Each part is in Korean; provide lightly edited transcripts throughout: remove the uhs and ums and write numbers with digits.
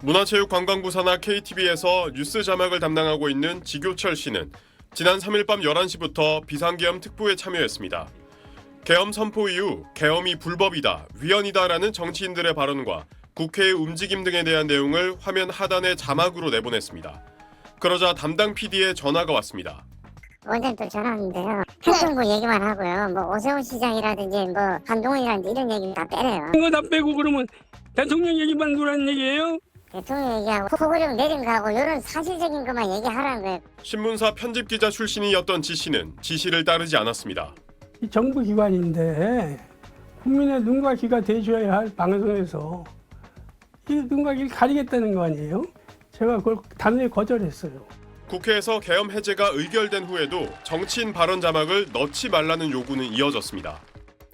문화체육관광부 산하 KTV에서 뉴스 자막을 담당하고 있는 지교철 씨는 지난 3일 밤 11시부터 비상계엄 특보에 참여했습니다. 계엄 선포 이후 계엄이 불법이다, 위헌이다라는 정치인들의 발언과 국회의 움직임 등에 대한 내용을 화면 하단에 자막으로 내보냈습니다. 그러자 담당 PD의 전화가 왔습니다. 원장님 또 전화 왔는데요. 행정부 얘기만 하고요. 뭐 오세훈 시장이라든지 뭐 한동훈이라든지 이런 얘기 다 빼래요. 이거 다 빼고 그러면 대통령 얘기만 누라는 얘기예요? 대통령 얘기하고 포고령 내린 거하고 이런 사실적인 것만 얘기하라는 거예요. 신문사 편집기자 출신이었던 지 씨는 지시를 따르지 않았습니다. 이 정부 기관인데 국민의 눈과 귀가 돼줘야 할 방송에서 이 눈과 귀를 가리겠다는 거 아니에요? 제가 그걸 단호히 거절했어요. 국회에서 계엄 해제가 의결된 후에도 정치인 발언 자막을 넣지 말라는 요구는 이어졌습니다.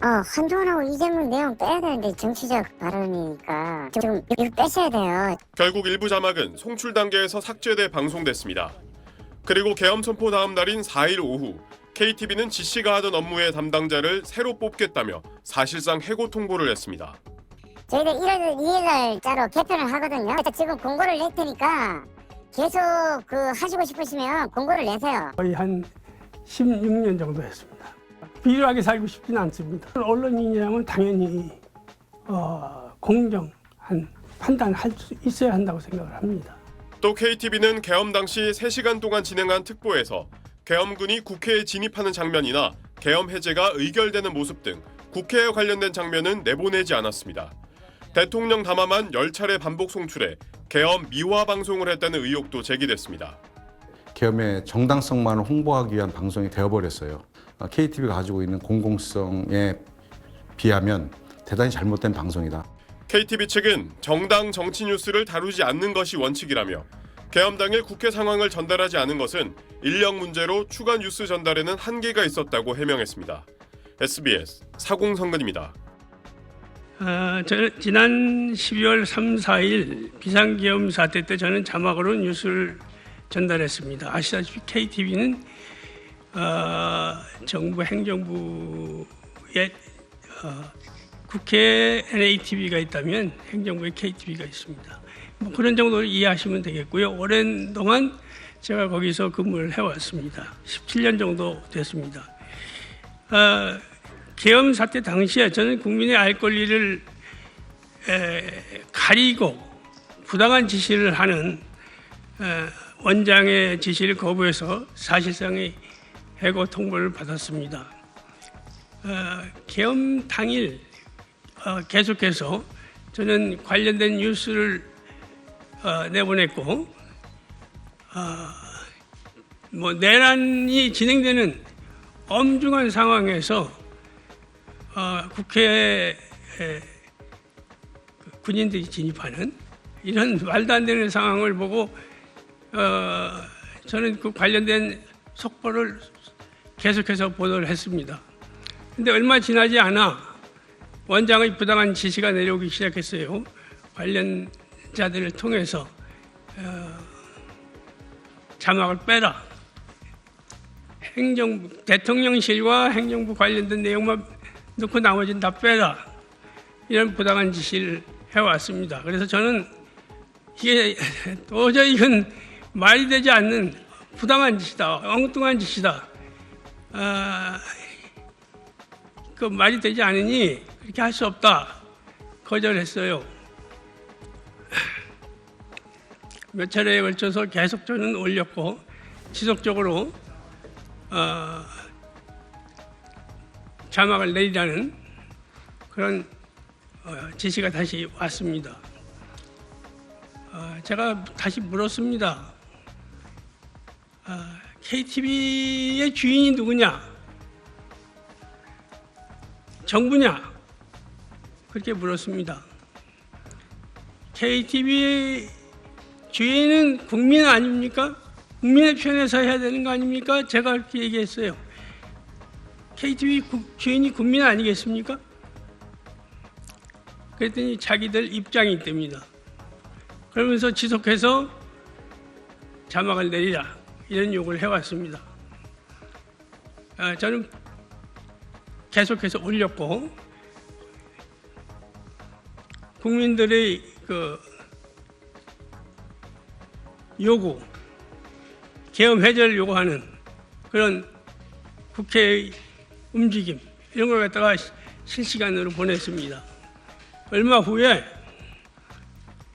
한동훈하고 이재명 내용 빼야 되는데 정치적 발언이니까 좀 이거 빼셔야 돼요. 결국 일부 자막은 송출 단계에서 삭제돼 방송됐습니다. 그리고 계엄 선포 다음 날인 4일 오후 KTV는 지 씨가 하던 업무의 담당자를 새로 뽑겠다며 사실상 해고 통보를 했습니다. 저희들 1월 2일 날짜로 개편을 하거든요. 지금 공고를 낼 테니까 계속 하시고 싶으시면 공고를 내세요. 거의 한 16년 정도 했습니다. 비료하게 살고 싶지는 않습니다. 언론인이라면 당연히 공정한 판단을 할 수 있어야 한다고 생각을 합니다. 또 KTV는 계엄 당시 3시간 동안 진행한 특보에서 계엄군이 국회에 진입하는 장면이나 계엄 해제가 의결되는 모습 등 국회에 관련된 장면은 내보내지 않았습니다. 대통령 담화만 10차례 반복 송출해 계엄 미화 방송을 했다는 의혹도 제기됐습니다. 계엄의 정당성만 홍보하기 위한 방송이 되어버렸어요. KTV가 가지고 있는 공공성에 비하면 대단히 잘못된 방송이다. KTV 측은 정당 정치 뉴스를 다루지 않는 것이 원칙이라며 계엄 당일 국회 상황을 전달하지 않은 것은 인력 문제로 추가 뉴스 전달에는 한계가 있었다고 해명했습니다. SBS 사공성근입니다. 저는 지난 12월 3, 4일 비상계엄 사태 때 저는 자막으로 뉴스를 전달했습니다. 아시다시피 KTV는 정부 행정부의 국회에 NATV가 있다면 행정부에 KTV가 있습니다. 뭐 그런 정도로 이해하시면 되겠고요. 오랜 동안 제가 거기서 근무를 해왔습니다. 17년 정도 됐습니다. 계엄 사태 당시에 저는 국민의 알 권리를 가리고 부당한 지시를 하는 원장의 지시를 거부해서 사실상의 해고 통보를 받았습니다. 계엄 당일 계속해서 저는 관련된 뉴스를 내보냈고 내란이 진행되는 엄중한 상황에서 국회에 군인들이 진입하는 이런 말도 안 되는 상황을 보고 저는 그 관련된 속보를 계속해서 보도를 했습니다. 그런데 얼마 지나지 않아 원장의 부당한 지시가 내려오기 시작했어요. 관련자들을 통해서 자막을 빼라. 대통령실과 행정부 관련된 내용만 넣고 나머지는 다 빼라. 이런 부당한 지시를 해왔습니다. 그래서 저는 이게 도저히 이건 말이 되지 않는 부당한 짓이다. 엉뚱한 짓이다. 그 말이 되지 않으니 그렇게 할 수 없다. 거절했어요. 몇 차례에 걸쳐서 계속 저는 올렸고 지속적으로 자막을 내리라는 그런 지시가 다시 왔습니다. 제가 다시 물었습니다. KTV의 주인이 누구냐? 정부냐? 그렇게 물었습니다. KTV의 주인은 국민 아닙니까? 국민의 편에서 해야 되는 거 아닙니까? 제가 그렇게 얘기했어요. KTV 주인이 국민 아니겠습니까? 그랬더니 자기들 입장이 있답니다. 그러면서 지속해서 자막을 내리라 이런 요구를 해왔습니다. 저는 계속해서 올렸고 국민들의 요구, 계엄 해제를 요구하는 그런 국회의 움직임 이런 걸 갖다가 실시간으로 보냈습니다. 얼마 후에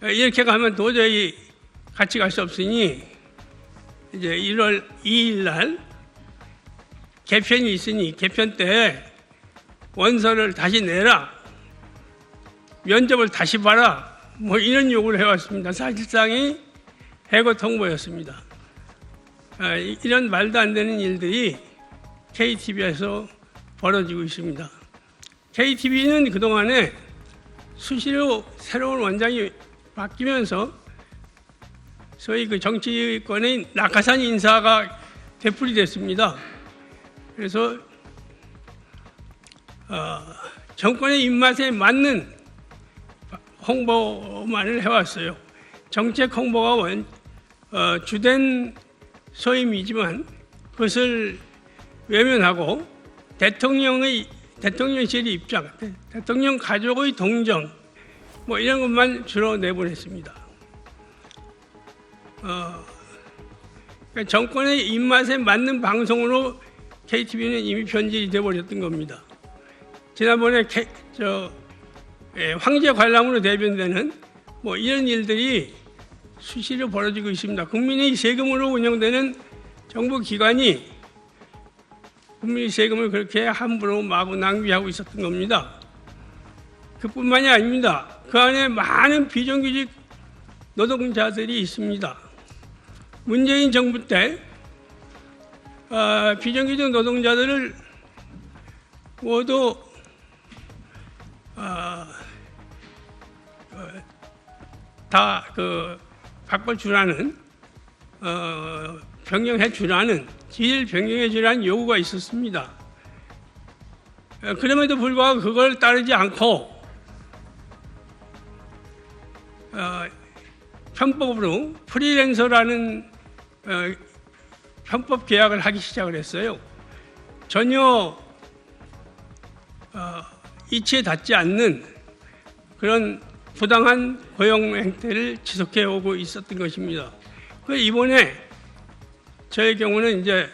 이렇게 가면 도저히 같이 갈 수 없으니 이제 1월 2일 날 개편이 있으니 개편 때 원서를 다시 내라, 면접을 다시 봐라, 뭐 이런 요구를 해왔습니다. 사실상이 해고 통보였습니다. 이런 말도 안 되는 일들이 KTV에서 벌어지고 있습니다. KTV는 그동안에 수시로 새로운 원장이 바뀌면서 소위 그 정치권의 낙하산 인사가 되풀이됐습니다. 그래서 정권의 입맛에 맞는 홍보만을 해왔어요. 정책 홍보가 주된 소임이지만 그것을 외면하고 대통령실의 입장, 대통령 가족의 동정 뭐 이런 것만 주로 내보냈습니다. 그러니까 정권의 입맛에 맞는 방송으로 KTV는 이미 변질이 되어버렸던 겁니다. 지난번에 황제 관람으로 대변되는 뭐 이런 일들이 수시로 벌어지고 있습니다. 국민의 세금으로 운영되는 정부 기관이 국민의 세금을 그렇게 함부로 마구 낭비하고 있었던 겁니다. 그뿐만이 아닙니다. 그 안에 많은 비정규직 노동자들이 있습니다. 문재인 정부 때 비정규직 노동자들을 모두 다 바꿔주라는 변경해 주라는 질 변경해 주라는 요구가 있었습니다. 그럼에도 불구하고 그걸 따르지 않고 편법으로 프리랜서라는 편법 계약을 하기 시작을 했어요. 전혀 이치에 닿지 않는 그런 부당한 고용 행태를 지속해 오고 있었던 것입니다. 이번에 저의 경우는 이제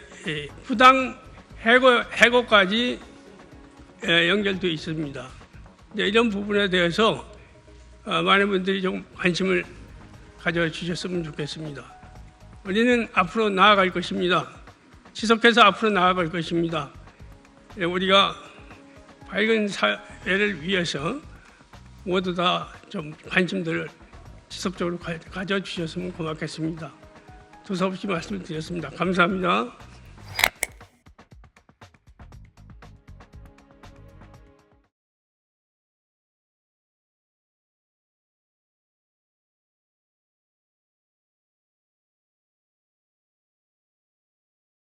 부당 해고까지 연결되어 있습니다. 이런 부분에 대해서 많은 분들이 좀 관심을 가져주셨으면 좋겠습니다. 우리는 앞으로 나아갈 것입니다. 지속해서 앞으로 나아갈 것입니다. 우리가 밝은 사회를 위해서 모두 다 좀 관심들을 지속적으로 가져주셨으면 고맙겠습니다. 두서없이 말씀을 드렸습니다. 감사합니다.